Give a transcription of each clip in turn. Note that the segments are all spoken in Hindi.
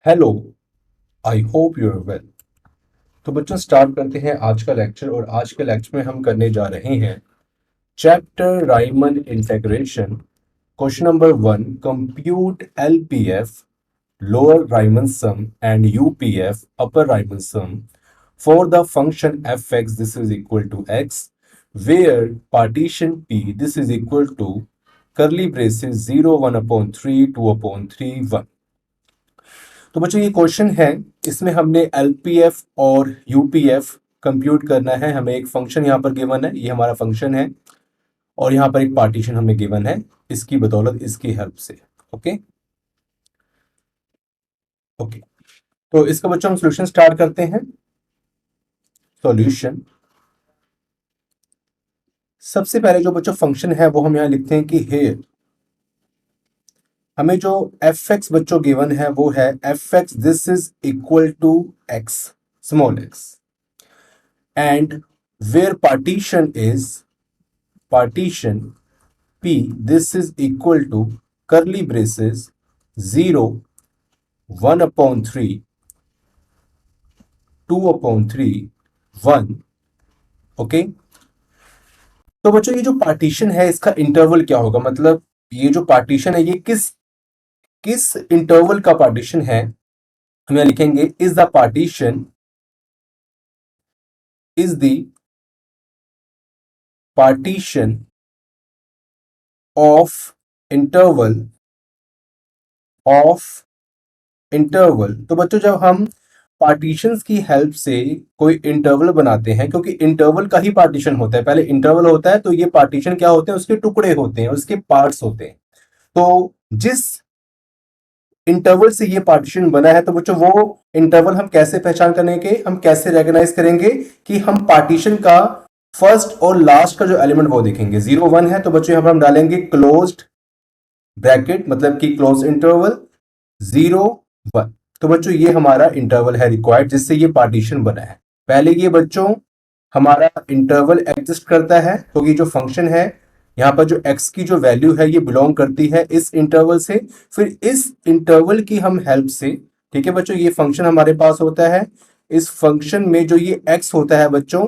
Hello. I hope you are well. तो बच्चों स्टार्ट करते हैं आज का लेक्चर। और आज के लेक्चर में हम करने जा रहे हैं chapter Riemann integration. Question number 1, compute LPF lower Riemann sum and UPF upper Riemann sum for the function f x this is equal to x where partition p this is equal to curly braces 0 1 upon 3 2 upon 3 1। तो बच्चों ये क्वेश्चन है, इसमें हमने एलपीएफ और यूपीएफ कंप्यूट करना है। हमें एक फंक्शन यहाँ पर गिवन है, ये हमारा फंक्शन है, और यहाँ पर एक पार्टीशन हमें गिवन है इसकी बदौलत, इसकी हेल्प से। Okay okay. तो इसका बच्चों हम सॉल्यूशन स्टार्ट करते हैं। सॉल्यूशन, सबसे पहले जो बच्चों फंक्शन है वो हम यहाँ लिखते हैं कि हेयर हमें जो एफ एक्स बच्चों गिवन है वो है f x this is equal to x small x and where partition p this is equal to curly braces 0 1 upon 3 2 upon 3 1। Okay. तो बच्चों ये जो पार्टीशन है इसका इंटरवल क्या होगा, मतलब ये जो पार्टीशन है ये किस किस इंटरवल का पार्टीशन है। हम यहां लिखेंगे is the partition of interval of interval. तो बच्चों जब हम पार्टीशंस की हेल्प से कोई इंटरवल बनाते हैं, क्योंकि इंटरवल का ही पार्टीशन होता है, पहले इंटरवल होता है तो ये पार्टीशन क्या होते हैं, उसके टुकड़े होते हैं, उसके पार्ट्स होते हैं। तो जिस इंटरवल से ये पार्टीशन बना है, तो बच्चों वो इंटरवल हम कैसे पहचान करेंगे, हम कैसे रेकग्नाइज करेंगे कि हम पार्टीशन का फर्स्ट और लास्ट का जो एलिमेंट वो देखेंगे। 0 1 है तो बच्चों यहां पर हम डालेंगे क्लोज्ड ब्रैकेट, मतलब कि क्लोज इंटरवल 0 1। तो बच्चों ये हमारा इंटरवल है रिक्वायर्ड जिससे ये पार्टीशन बना है। पहले ये बच्चों हमारा इंटरवल एग्जिस्ट करता है, क्योंकि जो फंक्शन है यहाँ पर जो x की जो वैल्यू है ये बिलोंग करती है इस इंटरवल से। फिर इस इंटरवल की हम हेल्प से, ठीक है बच्चों, ये फंक्शन हमारे पास होता है। इस फंक्शन में जो ये x होता है बच्चों,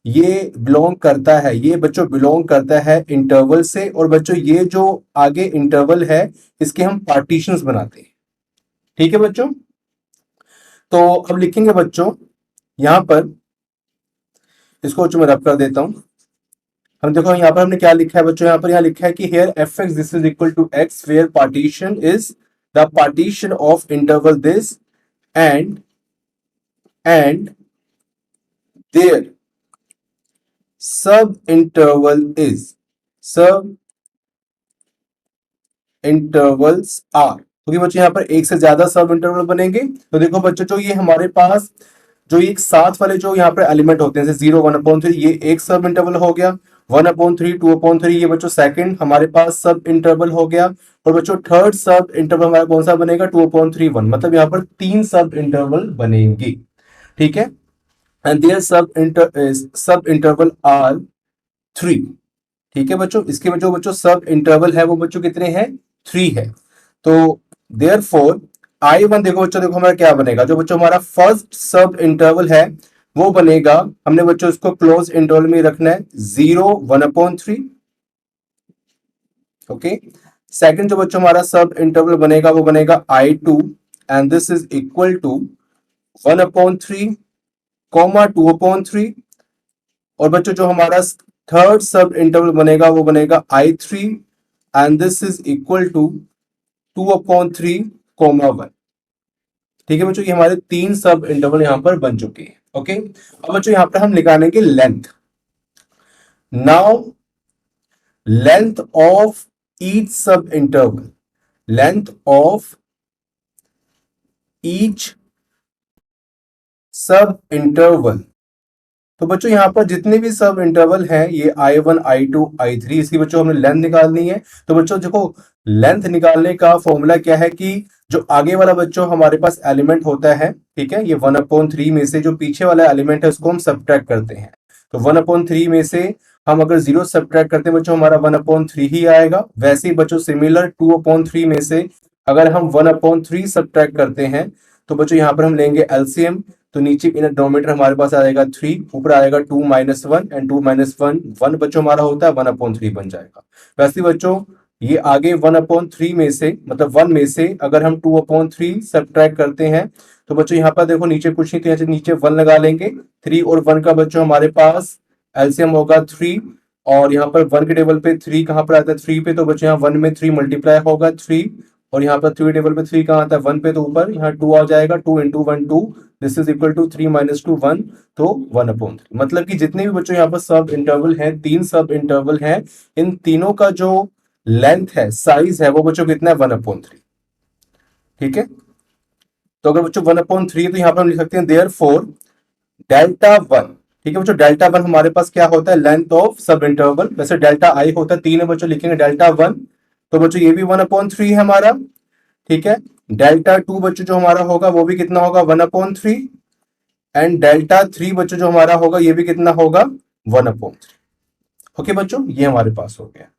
ये बिलोंग करता है, ये बच्चों बिलोंग करता है इंटरवल से। और बच्चों ये जो आगे इंटरवल है इसके हम पार्टीशंस बनाते हैं, ठीक है बच्चों। तो अब लिखेंगे बच्चों यहां पर, इसको बच्चों मैं रब कर देता हूं। हम देखो यहां पर हमने क्या लिखा है बच्चों, यहाँ लिखा है कि here f x this is equal to x where partition is the partition of interval this and there subintervals are. क्योंकि बच्चों यहाँ पर एक से ज्यादा सब इंटरवल बनेंगे। तो देखो बच्चों जो ये हमारे पास जो एक साथ वाले जो यहाँ पर एलिमेंट होते हैं, जैसे 0 1 अपॉन 3 ये एक सब इंटरवल हो गया, 1 अपॉन 3 2 अपॉन 3 ये बच्चों सेकंड हमारे पास सब इंटरवल हो गया। और बच्चों थर्ड सब इंटरवल हमारा कौन सा बनेगा, 2 अपॉन 3 1। मतलब यहाँ पर 3 सब इंटरवल बनेंगे, ठीक है। And there subintervals are 3, ठीक है बच्चों। इसके जो बच्चों सब इंटरवल है वो बच्चों कितने हैं, 3 है। तो देयर फोर I1 देखो बच्चों, देखो हमारा क्या बनेगा, जो बच्चों हमारा फर्स्ट सब इंटरवल है वो बनेगा, हमने बच्चों इसको क्लोज इंटरवल में रखना है 0 1 अपॉन 3। ओके। सेकंड जो बच्चों हमारा सब इंटरवल बनेगा वो बनेगा I2 and this is equal to 1 upon 3 comma 2 upon 3। और बच्चों जो हमारा थर्ड सब इंटरवल बनेगा वो बनेगा I3 and this is equal to 2 upon 3 comma 1। ठीक है बच्चों, ये हमारे 3 सब इंटरवल यहां पर बन चुके हैं। ओके। अब बच्चों यहां पर हम निकालेंगे length. Now length of each सब इंटरवल, लेंथ ऑफ ईच सब इंटरवल। तो बच्चों यहां पर जितने भी सब इंटरवल हैं, ये I1 I2 I3, इसकी बच्चों हमने लेंथ निकालनी है। तो बच्चों देखो लेंथ निकालने का फॉर्मूला क्या है कि जो आगे वाला बच्चों हमारे पास एलिमेंट होता है, ठीक है, ये 1 अपॉन 3 में से जो पीछे वाला एलिमेंट है उसको हम सब्ट्रैक्ट करते हैं। तो 1 अपॉन 3 में से हम अगर 0 सब्ट्रैक्ट करते हैं बच्चों, हमारा 1 अपॉन 3 ही आएगा। वैसे ही बच्चों सिमिलर 2 अपॉन 3 में से अगर हम 1 अपॉन 3 सब्ट्रैक्ट करते हैं तो बच्चों यहाँ पर हम लेंगे एलसीएम, तो नीचे इन डिनोमिनेटर हमारे पास आ जाएगा 3, ऊपर आएगा 2 माइनस 1 एंड 2 माइनस 1 1 बच्चों हमारा होता है 1/3 बन जाएगा। वैसे बच्चों ये आगे 1/3 में से मतलब 1 में से अगर हम 2/3 सब्ट्रैक्ट करते हैं तो बच्चों यहाँ पर देखो नीचे कुछ नहीं, तो यहाँ नीचे 1 लगा लेंगे। 3 और 1 का बच्चों हमारे पास एलसीएम होगा 3, और यहाँ पर 1 के टेबल पे 3 कहाँ पर आता है 3 पे, तो बच्चों यहाँ 1 में 3 मल्टीप्लाई होगा 3, और यहाँ पर 3 टेबल पे 3 कहाँ आता है 1 पे, तो ऊपर यहाँ 2 आ जाएगा, 2 into 1 2, this is equal to 3 minus 2 1, तो 1/3। मतलब कि जितने भी बच्चों यहाँ पर सब इंटरवल हैं, 3 सब इंटरवल हैं, इन तीनों का जो लेंथ है, साइज है, वो बच्चों कितना है 1/3। ठीक है, तो अगर बच्चों 1/3 है तो यहाँ पर हम लिख सकते हैं देयरफॉर डेल्टा 1। ठीक है बच्चों, डेल्टा 1 हमारे पास क्या होता है, लेंथ ऑफ सब इंटरवल। वैसे डेल्टा आई होता है 3 है बच्चों, लिखेंगे डेल्टा 1, तो बच्चों ये भी 1/3 है हमारा। ठीक है, डेल्टा 2 बच्चों जो हमारा होगा वो भी कितना होगा 1/3, एंड डेल्टा 3 बच्चों जो हमारा होगा ये भी कितना होगा 1/3। ओके बच्चों, ये हमारे पास हो गया।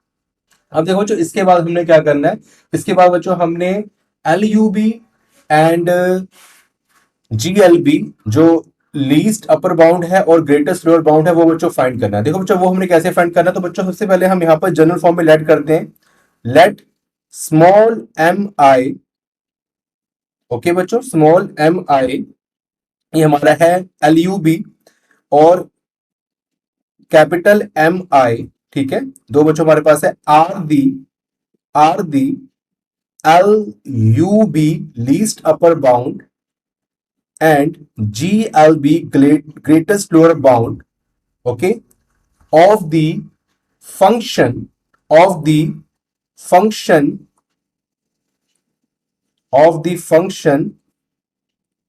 अब देखो बच्चों इसके बाद हमने क्या करना है, इसके बाद बच्चों हमने L U B and GLB जो लीस्ट अपर बाउंड है और ग्रेटेस्ट लोअर बाउंड है वो बच्चों फाइंड करना है। देखो बच्चों वो हमने कैसे फाइंड करना है, तो बच्चों सबसे पहले हम यहाँ पर जनरल फॉर्म में लेट करते हैं, let small m i. Okay बच्चों, स्मॉल एम आई ये हमारा है एल यू बी, और कैपिटल एम आई। ठीक है, दो बच्चों हमारे पास है are the L U B least upper bound and GLB greatest lower bound, okay, of the function of the function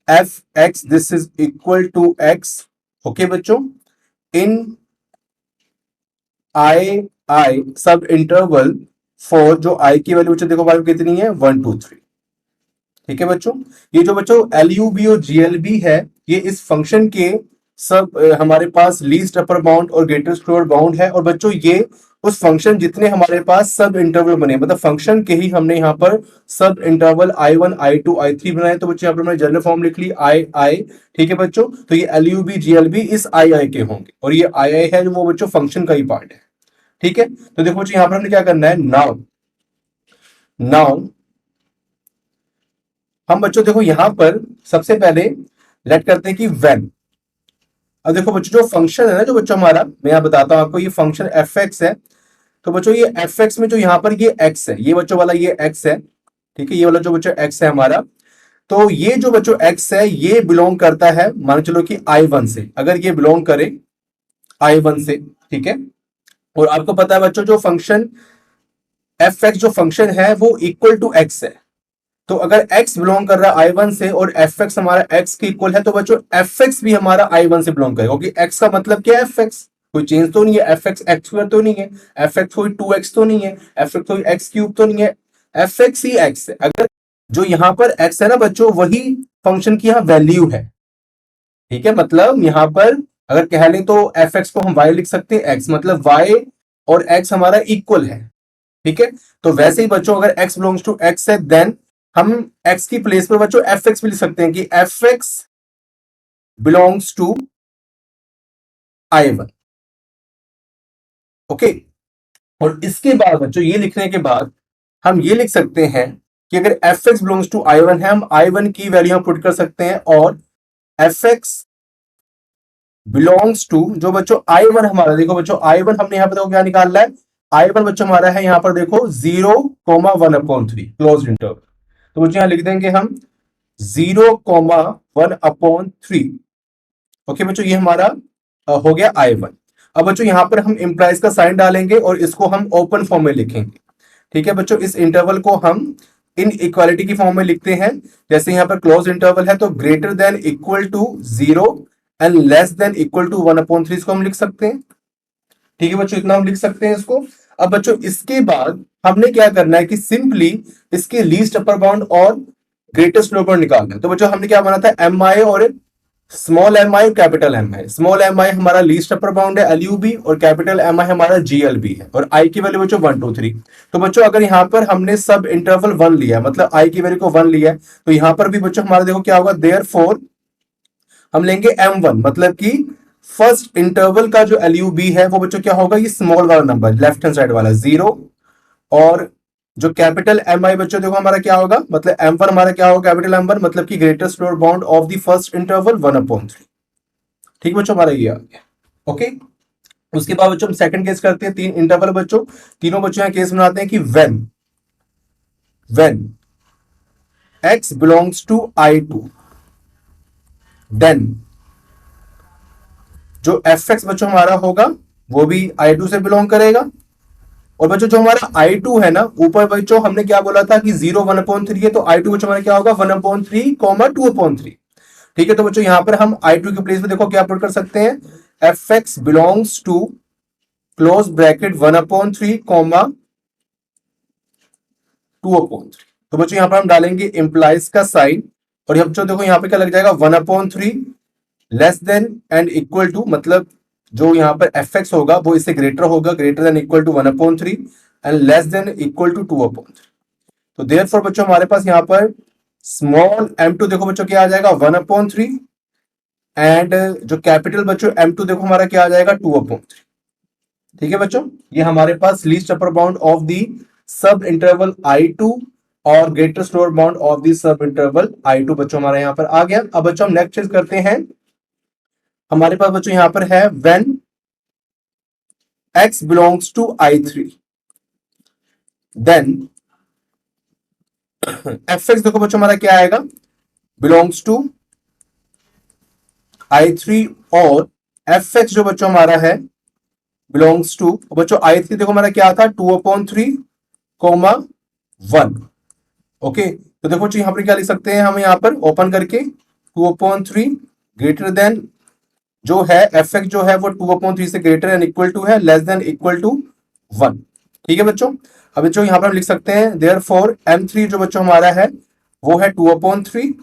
fx, this is equal to x, okay बच्चों, in I सब इंटरवल फॉर जो I की वैल्यू बच्चों देखो हमारे कितनी है 1 2 3। ठीक है बच्चों, ये जो बच्चों एल यू बी और जीएलबी है ये इस फंक्शन के सब हमारे पास लीस्ट अपर बाउंड और ग्रेटेस्ट लोअर बाउंड है, और बच्चों ये उस फंक्शन जितने हमारे पास सब इंटरवल बने, मतलब फंक्शन के ही हमने यहाँ पर सब इंटरवल I1 I2 I3 बनाए, तो बच्चों यहाँ पर हमने जनरल फॉर्म लिख ली आई। ठीक है बच्चों, तो ये एल यू बी जीएलबी इस आई के होंगे, और ये आई है जो वो बच्चों फंक्शन का ही पार्ट है। ठीक है, तो देखो बच्चों यहाँ पर हमने क्या करना है, नाउ हम बच्चों देखो यहां पर सबसे पहले लेट करते हैं कि व्हेन। अब देखो बच्चों जो फंक्शन है ना, जो बच्चों हमारा, मैं यहां बताता हूं आपको, ये फंक्शन एफ एक्स है, तो बच्चों ये एफ एक्स में जो यहां पर ये एक्स है, ये बच्चों वाला ये एक्स है। ठीक है, ये वाला जो बच्चों एक्स है हमारा, तो ये जो बच्चों एक्स है ये बिलोंग करता है, मान चलो कि I1 से, अगर ये बिलोंग करे I1 से। ठीक है, और आपको पता है बच्चों जो फंक्शन एफ एक्स जो फंक्शन है वो इक्वल टू एक्स है, तो अगर x बिलोंग कर रहा है I1 से और fx हमारा x के इक्वल है, तो बच्चों fx भी हमारा I1 से बिलोंग करेगा, क्योंकि x का मतलब क्या है fx, कोई चेंज तो नहीं है, fx x स्क्वायर तो नहीं है, fx कोई 2x तो नहीं है, fx कोई x क्यूब तो नहीं है, fx ही x है। अगर जो यहां पर x है ना बच्चों वही फंक्शन की यहां वैल्यू है। ठीक है, मतलब यहां पर अगर कह लें तो fx को हम y लिख सकते हैं, x मतलब y और x हमारा इक्वल है। ठीक है, तो वैसे ही बच्चों अगर x बिलोंग्स टू x है, देन हम x की प्लेस पर बच्चों fx भी लिख सकते हैं कि fx belongs to I1। Okay, और इसके बाद बच्चों ये लिखने के बाद हम ये लिख सकते हैं कि अगर fx बिलोंग्स टू I1 है, हम I1 की वैल्यू हम पुट कर सकते हैं, और fx बिलोंग्स टू जो बच्चों I1 हमारा, देखो बच्चों I1 हमने यहां पर देखो क्या निकालना है, I1 बच्चों हमारा है यहां पर देखो 0,1/3 क्लोज इंटरवल, तो बच्चों यहां लिख देंगे हम 0,1/3। ओके बच्चों, ये हमारा हो गया I1। अब बच्चों यहां पर हम इंप्लाइज का साइन डालेंगे और इसको हम ओपन फॉर्म में लिखेंगे। ठीक है बच्चों, इस इंटरवल को हम इन इक्वालिटी की फॉर्म में लिखते हैं, जैसे यहां पर क्लोज इंटरवल है तो greater than equal to 0 and less than equal to 1/3 इसको हम लिख सकते हैं। ठीक है बच्चों, इतना हम लिख सकते हैं इसको। अब बच्चों इसके बाद हमने क्या करना है कि सिंपली इसके लीस्ट अपर बाउंड और ग्रेटेस्ट लोअर बाउंड निकालना है, तो बच्चों हमने क्या बना था, एम आई और स्मॉल एम आई, कैपिटल एम आई। स्मॉल एम आई हमारा लीस्ट अपर बाउंड है एलयूबी, और कैपिटल एम आई हमारा जीएलबी है, और आई की वैल्यू बच्चों 1 2 3। तो बच्चों अगर यहाँ पर हमने सब इंटरवल 1 लिया, मतलब आई की वैल्यू को 1 लिया है, तो यहाँ पर भी बच्चों हमारा देखो क्या होगा, देयरफॉर हम लेंगे M1, मतलब कि फर्स्ट इंटरवल का जो एलयूबी है वो बच्चों क्या होगा, ये स्मॉल वाला नंबर लेफ्ट हैंड साइड वाला 0। और जो कैपिटल एम आई बच्चों देखो हमारा क्या होगा, मतलब M1 हमारा क्या होगा, कैपिटल M1 मतलब कि greatest lower bound of the first interval 1/3। ठीक बच्चों, हमारा ये आ गया। ओके, उसके बाद बच्चों हम सेकंड केस करते हैं, 3 इंटरवल बच्चों, तीनों बच्चों यहां केस बनाते हैं कि when x belongs to I2, then जो fx बच्चों हमारा होगा वो भी I2 से बिलोंग करेगा। और बच्चों जो हमारा I2 है ना, ऊपर बच्चों हमने क्या बोला था कि 0 1/3 है, तो I2 बच्चों हमारा क्या होगा, 1/3 2/3। ठीक है, तो बच्चों यहां पर हम I2 के प्लेस में देखो क्या पुट कर सकते हैं, fx belongs to close bracket 1/3 2/3। तो बच्चों यहां पर हम डालेंगे इंप्लाइज का साइन, और ये बच्चों देखो यहां पे क्या लग जाएगा, 1/3 less than and equal to, मतलब जो यहां पर fx होगा वो इससे ग्रेटर होगा, greater than equal to 1/3 and less than equal to 2/3। तो देयरफॉर बच्चों हमारे पास यहां पर स्मॉल m2 देखो बच्चों क्या आ जाएगा, 1/3, एंड जो कैपिटल बच्चों M2 देखो हमारा क्या आ जाएगा, 2/3। ठीक है बच्चों, ये हमारे पास least upper bound of the sub interval I2 और greatest lower bound of the sub interval I2 बच्चों हमारा यहां पर आ गया। अब बच्चों हम नेक्स्ट चीज करते हैं, हमारे पास बच्चों यहां पर है when x belongs to I3, then fx देखो बच्चों हमारा क्या आएगा, बिलोंग्स टू I3, और fx जो बच्चों हमारा है बिलोंग्स टू, बच्चों I3 देखो हमारा क्या था, 2/3 1। ओके, तो देखो यहां पर क्या लिख सकते हैं हम, यहां पर ओपन करके 2/3 ग्रेटर देन जो है fx जो है वो 2/3 से ग्रेटर एंड इक्वल टू है, लेस देन इक्वल टू 1। ठीक है बच्चों, अब बच्चों यहां पर हम लिख सकते हैं देयरफॉर M3 जो बच्चों हमारा है वो है 2/3,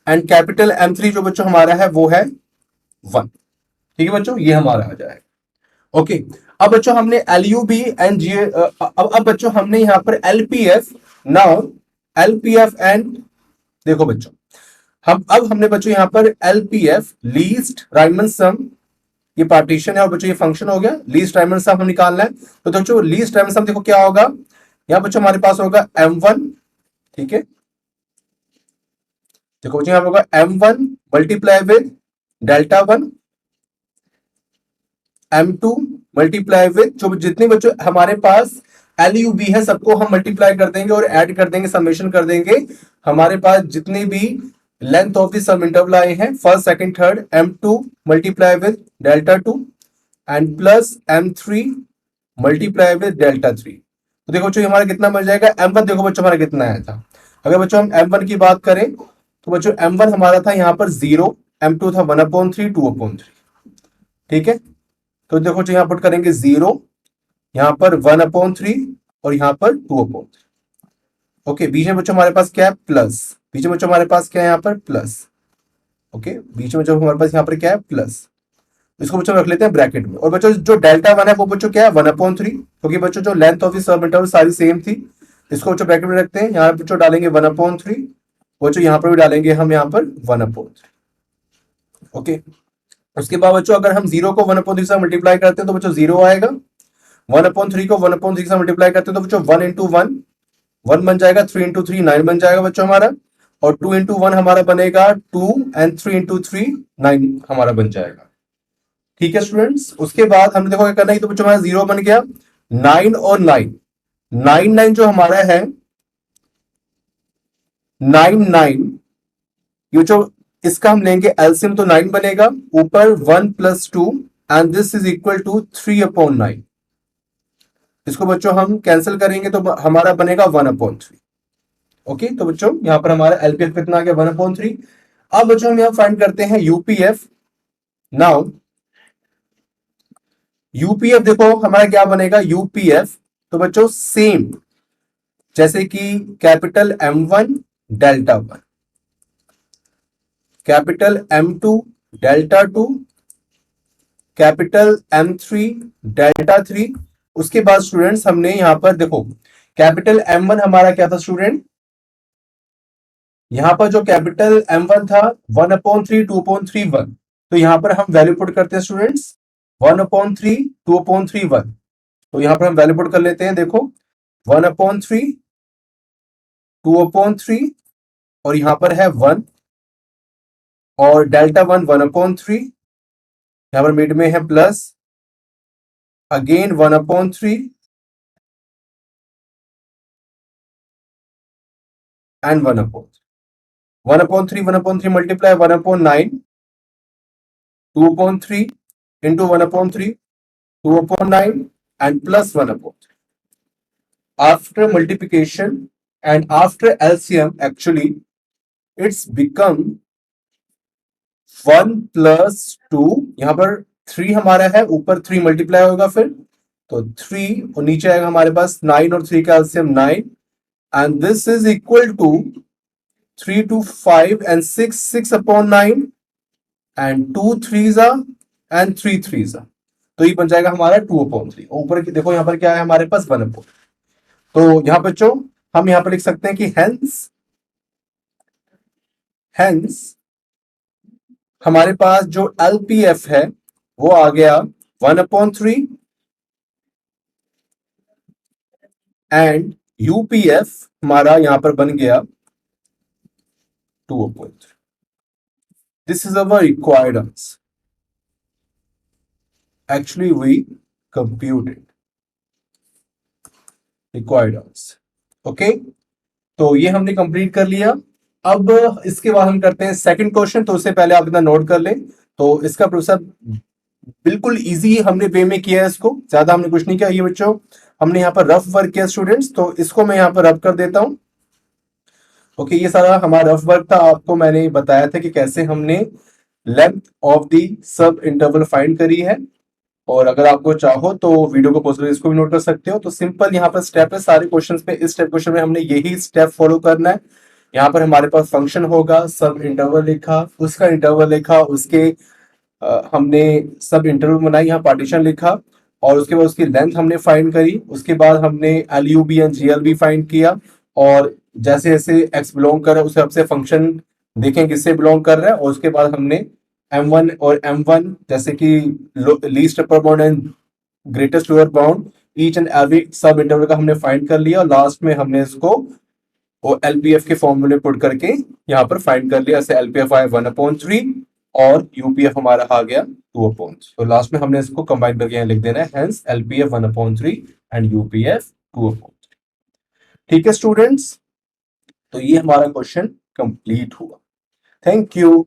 एंड कैपिटल M3 जो बच्चों हमारा है वो है 1। ठीक है बच्चों, ये हमारा आ जाएगा। ओके, अब बच्चों हमने एलयूबी एंड जी, अब बच्चों हमने यहां पर एलपीएफ, नाउ एलपीएफ एंड, देखो बच्चों हम अब हमने बच्चों यहां पर एलपीएफ लीस्ट राइमन सम, ये पार्टीशन है और बच्चों ये फंक्शन हो गया, लीस्ट राइमन सम हम निकालना है। तो बच्चों लीस्ट राइमन सम देखो क्या होगा, यहां बच्चों हमारे पास होगा M1। ठीक है, देखो बच्चों यहां पर होगा M1 multiply with delta 1, M2 multiply with, जो जितने बच्चों हमारे पास एलयूबी है सबको हम मल्टीप्लाई कर देंगे और ऐड कर देंगे, समेशन कर देंगे। हमारे पास जितने भी length of the sub interval आए हैं first second third, M2 multiply with delta 2 and plus M3 multiply with delta 3। तो देखो बच्चों हमारा कितना बन जाएगा, M1 देखो बच्चों हमारा कितना आया था, अगर बच्चों हम M1 की बात करें तो बच्चों M1 हमारा था यहाँ पर 0, M2 था 1/3 2/3। ठीक है, तो देखो जो यहां पुट करेंगे 0, यहां पर 1/3 और यहां पर 2/3। ओके, बीच में बच्चों हमारे पास क्या है, प्लस, बीच में बच्चों हमारे पास क्या है यहाँ पर प्लस। ओके, बीच में जो हमारे पास यहाँ पर क्या है प्लस, इसको बच्चों रख लेते हैं ब्रैकेट में। और बच्चों जो डेल्टा 1 है वो बच्चों क्या है 1/3, क्योंकि बच्चों जो लेंथ ऑफ सब इंटरवल सारी सेम थी, इसको बच्चों ब्रैकेट में रखते हैं, यहाँ बच्चों डालेंगे 1/3, बच्चों यहाँ पर भी डालेंगे हम यहाँ पर 1/3। ओके, उसके बाद बच्चों अगर हम 0 को 1/3 से मल्टीप्लाई करते हैं तो बच्चों 0 आएगा, 1/3 को 1/3 से मल्टीप्लाई करते हैं तो बच्चों 1 इंटू 1 1 बन जाएगा, 3 इंटू 3 9 बन जाएगा बच्चों हमारा, और 2 इंटू 1 हमारा बनेगा 2 एंड 3 इंटू 3 9 हमारा बन जाएगा। ठीक है स्टूडेंट्स, उसके बाद हमने देखो क्या करना है, तो बच्चों हमारा 0 बन गया, 9 और 9 9 9 जो हमारा है 9 9, ये जो इसका हम लेंगे एलसीएम तो 9 बनेगा, ऊपर 1 plus 2 and this is equal to 3/9। इसको बच्चों हम कैंसिल करेंगे तो हमारा बनेगा 1/3। ओके, तो बच्चों यहां पर हमारा एलपीएफ कितना आ गया 1/3। अब बच्चों हम यहां फाइंड करते हैं यूपीएफ। नाउ यूपीएफ देखो हमारा क्या बनेगा, यूपीएफ तो बच्चों सेम जैसे कि capital M1 delta 1, capital M2 delta 2, capital M3 delta 3। उसके बाद स्टूडेंट्स हमने यहां पर देखो कैपिटल M1 हमारा क्या था स्टूडेंट, यहां पर जो कैपिटल M1 था 1/3 2/3 1, तो यहां पर हम वैल्यू पुट करते हैं स्टूडेंट्स 1/3 2/3 1। तो यहां पर हम वैल्यू पुट कर लेते हैं, देखो 1/3 2/3 और यहां पर है 1 और डेल्टा 1 1/3, यहां पर मिड में है plus again 1/3 and 1/3 1/3 multiply 1/9 2/3 into 1/3 2/9 and plus 1/3. After multiplication and after LCM, actually it's become 1 plus 2, यहां पर 3 हमारा है, ऊपर 3 मल्टीप्लाई होगा फिर तो 3 और नीचे आएगा हमारे पास 9 और 3 का LCM 9 and this is equal to 3 to 5 and 6 6/9 and 2 3s and 3 3s, तो ये बन जाएगा हमारा 2/3। ऊपर की देखो यहाँ पर क्या है हमारे पास 1/4। तो यहाँ बच्चों हम यहाँ पर लिख सकते हैं कि हेंस हमारे पास जो एलपीएफ है वो आ गया 1/3 एंड यूपीएफ हमारा यहां पर बन गया 2/3। This is our required answer, actually we computed required answer. Okay, तो ये हमने कंप्लीट कर लिया। अब इसके बाद हम करते हैं सेकंड क्वेश्चन, तो उससे पहले आप इतना नोट कर लें। तो इसका प्रोसेस बिल्कुल इजी हमने वे में किया है, इसको ज्यादा हमने कुछ नहीं किया। ये बच्चों हमने यहाँ पर रफ वर्क किया स्टूडेंट्स, तो इसको मैं यहाँ पर रफ कर देता हूं। ओके, ये सारा हमारा रफ वर्क था, आपको मैंने बताया था कि कैसे हमने length of the sub interval find करी है। और अगर आपको चाहो तो वीडियो को पॉज करके इसको भी नोट कर सकते हो। तो सिंपल यहाँ पर स्टेप है सारे क्वेश्चंस पे, इस स्टेप क्वेश्चन में हमने यही स्टेप फॉलो करना है। यहाँ पर हमारे पास फंक्शन होगा, सब इंटरवल लिखा, उसका इंटरवल लिखा, उसके हमने सब इंटरवल बनाई, यहाँ पार्टीशन लिखा और उसके बाद उसकी लेंथ हमने फाइंड करी। उसके बाद हमने L U B and G L B find किया और जैसे जैसे एक्स बिलोंग कर रहा है उस हिसाब से फंक्शन देखें किससे बिलोंग कर रहा है। और उसके बाद हमने M1 और M1 जैसे कि least upper bound and greatest lower bound each and every सब इंटरवल का हमने फाइंड कर लिया और लास्ट में हमने इसको वो एलपीएफ के फॉर्मूले पुट करके यहाँ पर फाइंड कर लिया। ऐसे एलपीएफ आया 1/3 और यूपीएफ हमारा आ गया 2/3। तो लास्ट में हमने इसको कंबाइन करके यहाँ लिख देना है, हेंस एलपीएफ 1/3 एंड यूपीएफ 2/3। ठीक है स्टूडेंट्स, तो ये हमारा क्वेश्चन कंप्लीट हुआ। Thank you.